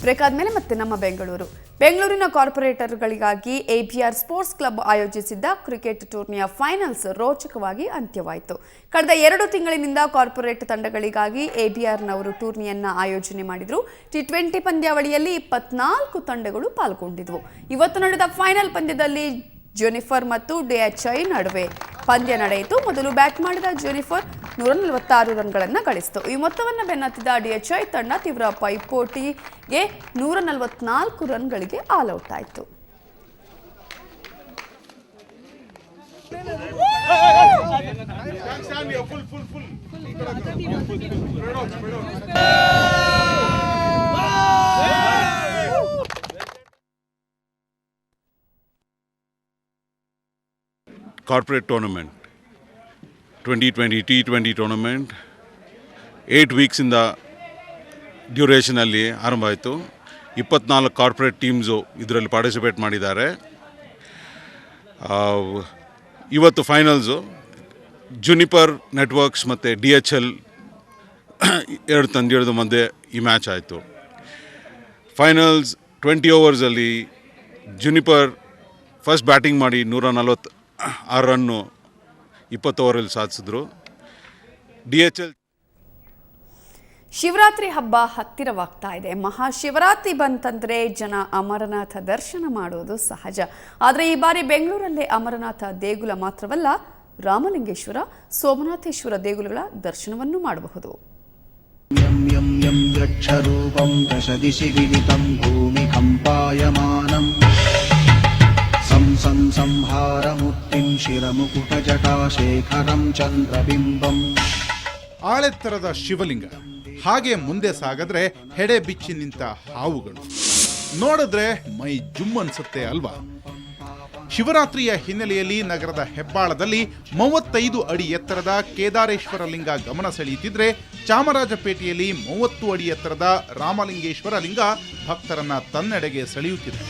Break ಆದಮೇಲೆ ಮತ್ತೆ ನಮ್ಮ ಬೆಂಗಳೂರಿನ ಕಾರ್ಪೊರೇಟರ್ಗಳಿಗಾಗಿ ABR ಸ್ಪೋರ್ಟ್ಸ್ ಕ್ಲಬ್ ಆಯೋಜಿಸಿದ್ದ ಕ್ರಿಕೆಟ್ ಟೂರ್ನಿಯ ಫೈನಲ್ಸ್ ರೋಚಕವಾಗಿ ಅಂತ್ಯವಾಯಿತು. ಕಳೆದ 2 ತಿಂಗಳಿನಿಂದ ಕಾರ್ಪೊರೇಟ್ ತಂಡಗಳಿಗಾಗಿ ABRನವರು ಟೂರ್ನಿಯನ್ನ ಆಯೋಜನೆ ಮಾಡಿದ್ರು. T20 ಪಂದ್ಯಾವಳಿಯಲ್ಲಿ 24 ತಂಡಗಳು ಪಾಲ್ಗೊಂಡಿದ್ವು. ಇವತ್ತು ನಡೆದ ಫೈನಲ್ ಪಂದ್ಯದಲ್ಲಿ ಜೆನಿಫರ್ ಮತ್ತು DHI ನಡುವೆ ಪಂದ್ಯ ನಡೆಯಿತು. ಮೊದಲು ಬ್ಯಾಟ್ ಮಾಡಿದ ಜೆನಿಫರ್ 146 ರನ್ಗಳನ್ನು ಗಳಿಸಿತು. ಈ ಮೊತ್ತವನ್ನು ಬೆನ್ನತ್ತಿದ DHI ತಂಡ ತೀವ್ರ ಪೈಪೋಟಿಗೆ 144 ರನ್ಗಳಿಗೆ ಆಲ್ಔಟ್ ಆಯಿತು. Corporate tournament 2020 T20 tournament 8 weeks in the duration ಅಲ್ಲಿ ಆರಂಭ ಆಯಿತು. 24 ಕಾರ್ಪೊರೇಟ್ ಟೀಮ್ಸು ಇದರಲ್ಲಿ ಪಾರ್ಟಿಸಿಪೇಟ್ ಮಾಡಿದ್ದಾರೆ. ಇವತ್ತು ಫೈನಲ್ಸು ಜುನಿಪರ್ ನೆಟ್ವರ್ಕ್ಸ್ ಮತ್ತು DHL ಎರಡು ತಂಡದ ಮಧ್ಯೆ ಈ ಮ್ಯಾಚ್ ಆಯಿತು. ಫೈನಲ್ಸ್ 20 ಓವರ್ಸಲ್ಲಿ ಜುನಿಪರ್ ಫಸ್ಟ್ ಬ್ಯಾಟಿಂಗ್ ಮಾಡಿ 146 ರನ್ನು 20 ಓವರಲ್ಲಿ ಸಾಧಿಸಿದ್ರು. DHL ಶಿವರಾತ್ರಿ ಹಬ್ಬ ಹತ್ತಿರವಾಗ್ತಾ ಇದೆ. ಮಹಾಶಿವರಾತ್ರಿ ಬಂತಂದ್ರೆ ಜನ ಅಮರನಾಥ ದರ್ಶನ ಮಾಡೋದು ಸಹಜ. ಆದರೆ ಈ ಬಾರಿ ಬೆಂಗಳೂರಲ್ಲೇ ಅಮರನಾಥ ದೇಗುಲ ಮಾತ್ರವಲ್ಲ, ರಾಮಲಿಂಗೇಶ್ವರ, ಸೋಮನಾಥೇಶ್ವರ ದೇಗುಲಗಳ ದರ್ಶನವನ್ನು ಮಾಡಬಹುದು. ಸಂಹಾರಮೂರ್ತಿಂ ಚಂದ್ರಬಿಂಬಂ. ಆಳೆತ್ತರದ ಶಿವಲಿಂಗ, ಹಾಗೆ ಮುಂದೆ ಸಾಗದ್ರೆ ಹೆಡೆ ಬಿಚ್ಚಿ ನಿಂತ ಹಾವುಗಳು ನೋಡಿದ್ರೆ ಮೈ ಜುಮ್ ಅನ್ಸುತ್ತೆ ಅಲ್ವಾ? ಶಿವರಾತ್ರಿಯ ಹಿನ್ನೆಲೆಯಲ್ಲಿ ನಗರದ ಹೆಬ್ಬಾಳದಲ್ಲಿ 35 ಅಡಿ ಎತ್ತರದ ಕೇದಾರೇಶ್ವರ ಲಿಂಗ ಗಮನ ಸೆಳೆಯುತ್ತಿದ್ರೆ, ಚಾಮರಾಜಪೇಟೆಯಲ್ಲಿ 30 ಅಡಿ ಎತ್ತರದ ರಾಮಲಿಂಗೇಶ್ವರ ಲಿಂಗ ಭಕ್ತರನ್ನ ತನ್ನೆಡೆಗೆ ಸೆಳೆಯುತ್ತಿದೆ.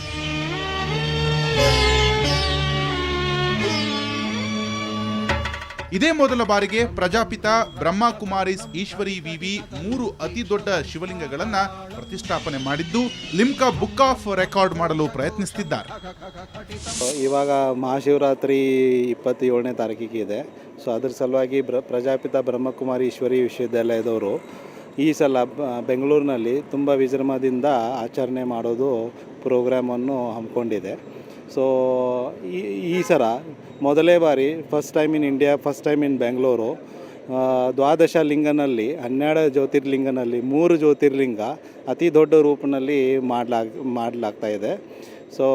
ಇದೇ ಮೊದಲ ಬಾರಿಗೆ ಪ್ರಜಾಪಿತ ಬ್ರಹ್ಮಕುಮಾರೀಸ್ ಈಶ್ವರಿ ವಿವಿ 3 ಅತಿ ದೊಡ್ಡ ಶಿವಲಿಂಗಗಳನ್ನ ಪ್ರತಿಷ್ಠಾಪನೆ ಮಾಡಿದ್ದು ಲಿಮ್ಕಾ ಬುಕ್ ಆಫ್ ರೆಕಾರ್ಡ್ ಮಾಡಲು ಪ್ರಯತ್ನಿಸುತ್ತಿದ್ದಾರೆ. ಇವಾಗ ಮಹಾಶಿವರಾತ್ರಿ 27ನೇ ತಾರೀಕಿಗೆ ಇದೆ. ಸೊ ಅದ್ರ ಸಲುವಾಗಿ ಪ್ರಜಾಪಿತ ಬ್ರಹ್ಮಕುಮಾರಿ ಈಶ್ವರಿ ವಿಶ್ವವಿದ್ಯಾಲಯದವರು ಈ ಸಲ ಬೆಂಗಳೂರಿನಲ್ಲಿ ತುಂಬ ವಿಜೃಂಭಣೆಯಿಂದ ಆಚರಣೆ ಮಾಡೋದು ಪ್ರೋಗ್ರಾಮನ್ನು ಹಮ್ಮಿಕೊಂಡಿದೆ. ಸೊ ಈ ಸಲ ಮೊದಲೇ ಬಾರಿ first time in India, first time in Bengaluru, 12 ಲಿಂಗನಲ್ಲಿ 12 ಜ್ಯೋತಿರ್ಲಿಂಗನಲ್ಲಿ 3 ಜ್ಯೋತಿರ್ಲಿಂಗ ಅತಿ ದೊಡ್ಡ ರೂಪದಲ್ಲಿ ಮಾಡಲಾಗ್ತಾ ಇದೆ. ಸೊ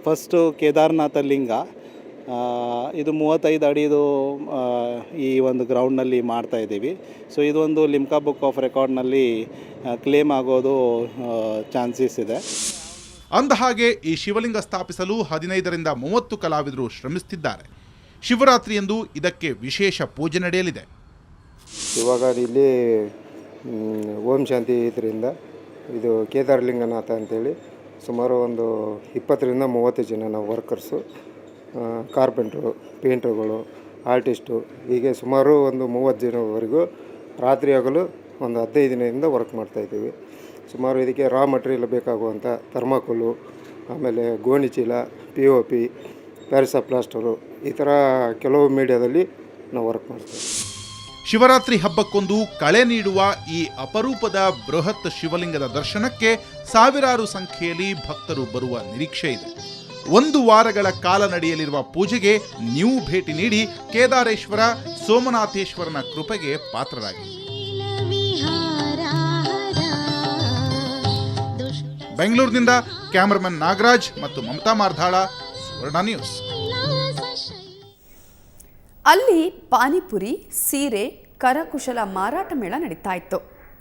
ಫಸ್ಟು ಕೇದಾರನಾಥ ಲಿಂಗ, ಇದು 35 ಅಡಿದು ಈ ಒಂದು ಗ್ರೌಂಡ್ನಲ್ಲಿ ಮಾಡ್ತಾಯಿದ್ದೀವಿ. ಸೊ ಇದೊಂದು ಲಿಮ್ಕಾ ಬುಕ್ ಆಫ್ ರೆಕಾರ್ಡ್ನಲ್ಲಿ ಕ್ಲೇಮ್ ಆಗೋದು ಚಾನ್ಸಸ್ ಇದೆ. ಅಂದಹಾಗೆ ಈ ಶಿವಲಿಂಗ ಸ್ಥಾಪಿಸಲು 15ರಿಂದ 30 ಕಲಾವಿದರು ಶ್ರಮಿಸುತ್ತಿದ್ದಾರೆ. ಶಿವರಾತ್ರಿಯಂದು ಇದಕ್ಕೆ ವಿಶೇಷ ಪೂಜೆ ನಡೆಯಲಿದೆ. ಇವಾಗ ಇಲ್ಲಿ ಓಂ ಶಾಂತಿ ಇದರಿಂದ ಇದು ಕೇದಾರಲಿಂಗನಾಥ ಅಂತೇಳಿ ಸುಮಾರು ಒಂದು 20ರಿಂದ 30 ಜನ ನಾವು ವರ್ಕರ್ಸು, ಕಾರ್ಪೆಂಟ್ರು, ಪೇಂಟ್ರುಗಳು, ಆರ್ಟಿಸ್ಟು, ಹೀಗೆ ಸುಮಾರು ಒಂದು 30 ಜನವರೆಗೂ ರಾತ್ರಿ ಹಗಲು ಒಂದು 15 ದಿನದಿಂದ ವರ್ಕ್ ಮಾಡ್ತಾಯಿದ್ದೀವಿ. ಸುಮಾರು ಇದಕ್ಕೆ ರಾ ಮಟೀರಿಯಲ್ ಬೇಕಾಗುವಂಥ ಥರ್ಮಾಕೋಲು, ಆಮೇಲೆ ಗೋಣಿ ಚೀಲ, POP, ಪ್ಯಾರಿಸ ಪ್ಲಾಸ್ಟರು, ಈ ಥರ ಕೆಲವು ಮೀಡಿಯಾದಲ್ಲಿ ನಾವು ವರ್ಕ್ ಮಾಡ್ತೀವಿ. ಶಿವರಾತ್ರಿ ಹಬ್ಬಕ್ಕೊಂದು ಕಳೆ ನೀಡುವ ಈ ಅಪರೂಪದ ಬೃಹತ್ ಶಿವಲಿಂಗದ ದರ್ಶನಕ್ಕೆ ಸಾವಿರಾರು ಸಂಖ್ಯೆಯಲ್ಲಿ ಭಕ್ತರು ಬರುವ ನಿರೀಕ್ಷೆ ಇದೆ. 1 ವಾರಗಳ ಕಾಲ ನಡೆಯಲಿರುವ ಪೂಜೆಗೆ ನೀವು ಭೇಟಿ ನೀಡಿ ಕೇದಾರೇಶ್ವರ, ಸೋಮನಾಥೇಶ್ವರನ ಕೃಪೆಗೆ ಪಾತ್ರರಾಗಿ. ಬೆಂಗಳೂರಿನಿಂದ ಕ್ಯಾಮರಾಮನ್ ನಾಗರಾಜ್ ಮತ್ತು ಮಮತಾ ಮಾರ್ಧಾಳ, ಸುವರ್ಣ ನ್ಯೂಸ್. ಅಲ್ಲಿ ಪಾನಿಪುರಿ, ಸೀರೆ, ಕರಕುಶಲ ಮಾರಾಟ ಮೇಳ ನಡೀತಾ ಇತ್ತು.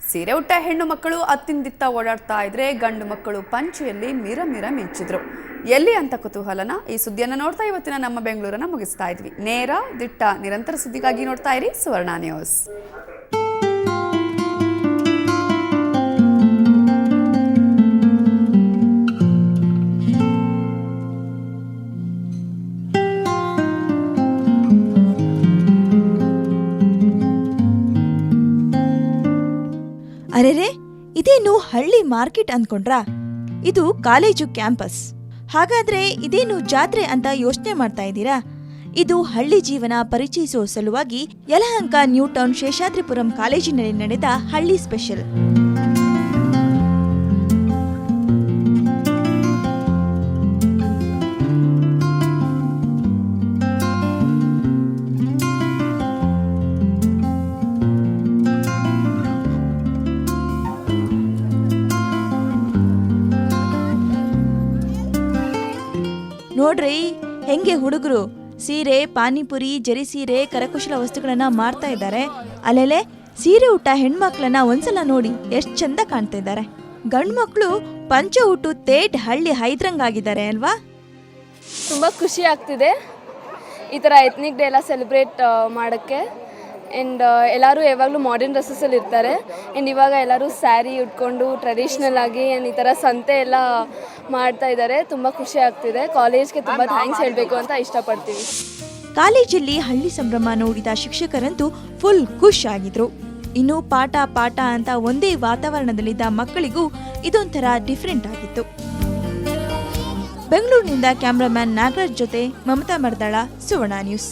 ಸೀರೆ ಉಟ್ಟ ಹೆಣ್ಣು ಮಕ್ಕಳು ಅತ್ತಿಂದಿತ್ತ ಓಡಾಡ್ತಾ ಇದ್ರೆ, ಗಂಡು ಮಕ್ಕಳು ಪಂಚೆಯಲ್ಲಿ ಮಿರ ಮಿಂಚಿದ್ರು. ಎಲ್ಲಿ ಅಂತ ಕುತೂಹಲನ? ಈ ಸುದ್ದಿಯನ್ನು ನೋಡ್ತಾ ಇವತ್ತಿನ ನಮ್ಮ ಬೆಂಗಳೂರನ್ನ ಮುಗಿಸ್ತಾ ಇದ್ವಿ. ನೇರ ದಿಟ್ಟ ನಿರಂತರ ಸುದ್ದಿಗಾಗಿ ನೋಡ್ತಾ ಇರಿ ಸುವರ್ಣ ನ್ಯೂಸ್. ಅರೆರೆ, ಇದೇನು ಇದೇನು ಹಳ್ಳಿ ಮಾರ್ಕೆಟ್ ಅಂದ್ಕೊಂಡ್ರಾ? ಇದು ಕಾಲೇಜು ಕ್ಯಾಂಪಸ್. ಹಾಗಾದ್ರೆ ಇದೇನು ಜಾತ್ರೆ ಅಂತ ಯೋಚನೆ ಮಾಡ್ತಾ ಇದ್ದೀರಾ? ಇದು ಹಳ್ಳಿ ಜೀವನ ಪರಿಚಯಿಸುವ ಸಲುವಾಗಿ ಯಲಹಂಕ ನ್ಯೂ ಟೌನ್ ಶೇಷಾದ್ರಿಪುರಂ ಕಾಲೇಜಿನಲ್ಲಿ ನಡೆದ ಹಳ್ಳಿ ಸ್ಪೆಷಲ್. ನೋಡ್ರಿ ಹೆಂಗೆ ಹುಡುಗರು ಸೀರೆ, ಪಾನಿಪುರಿ, ಜರಿ ಸೀರೆ, ಕರಕುಶಲ ವಸ್ತುಗಳನ್ನ ಮಾರ್ತಾ ಇದ್ದಾರೆ. ಅಲ್ಲೆಲೆ ಸೀರೆ ಉಟ್ಟ ಹೆಣ್ಮಕ್ಳನ್ನ ಒಂದ್ಸಲ ನೋಡಿ ಎಷ್ಟ್ ಚಂದ ಕಾಣ್ತಾ ಇದ್ದಾರೆ. ಗಂಡು ಮಕ್ಕಳು ಪಂಚ ಉಟ್ಟು ತೇಟ್ ಹಳ್ಳಿ ಹೈದ್ರಂಗಾಗಿದ್ದಾರೆ ಅಲ್ವಾ? ತುಂಬ ಖುಷಿ ಆಗ್ತಿದೆ ಈ ಥರ ಎತ್ನಿಕ್ ಡೇ ಎಲ್ಲ ಸೆಲೆಬ್ರೇಟ್ ಮಾಡೋಕ್ಕೆ. ಆ್ಯಂಡ್ ಎಲ್ಲರೂ ಯಾವಾಗಲೂ ಮಾಡರ್ನ್ ಡ್ರೆಸ್ಸಲ್ಲಿ ಇರ್ತಾರೆ. ಆ್ಯಂಡ್ ಇವಾಗ ಎಲ್ಲರೂ ಸ್ಯಾರಿ ಉಟ್ಕೊಂಡು ಟ್ರೆಡಿಷ್ನಲ್ ಆಗಿ ಆ್ಯಂಡ್ ಈ ಥರ ಸಂತೆ ಎಲ್ಲ ಮಾಡ್ತಾ ಇದ್ದಾರೆ. ತುಂಬ ಖುಷಿ ಆಗ್ತಿದೆ. ಕಾಲೇಜ್ಗೆ ತುಂಬ ಥ್ಯಾಂಕ್ಸ್ ಹೇಳಬೇಕು ಅಂತ ಇಷ್ಟಪಡ್ತೀವಿ. ಕಾಲೇಜಲ್ಲಿ ಹಳ್ಳಿ ಸಂಭ್ರಮ ನೋಡಿದ ಶಿಕ್ಷಕರಂತೂ ಫುಲ್ ಖುಷ್ ಆಗಿದ್ರು. ಇನ್ನು ಪಾಠ ಅಂತ ಒಂದೇ ವಾತಾವರಣದಲ್ಲಿದ್ದ ಮಕ್ಕಳಿಗೂ ಇದೊಂಥರ ಡಿಫ್ರೆಂಟ್ ಆಗಿತ್ತು. ಬೆಂಗಳೂರಿನಿಂದ ಕ್ಯಾಮ್ರಾಮ್ಯಾನ್ ನಾಗರಾಜ್ ಜೊತೆ ಮಮತಾ ಮರ್ದಾಳ, ಸುವರ್ಣ ನ್ಯೂಸ್.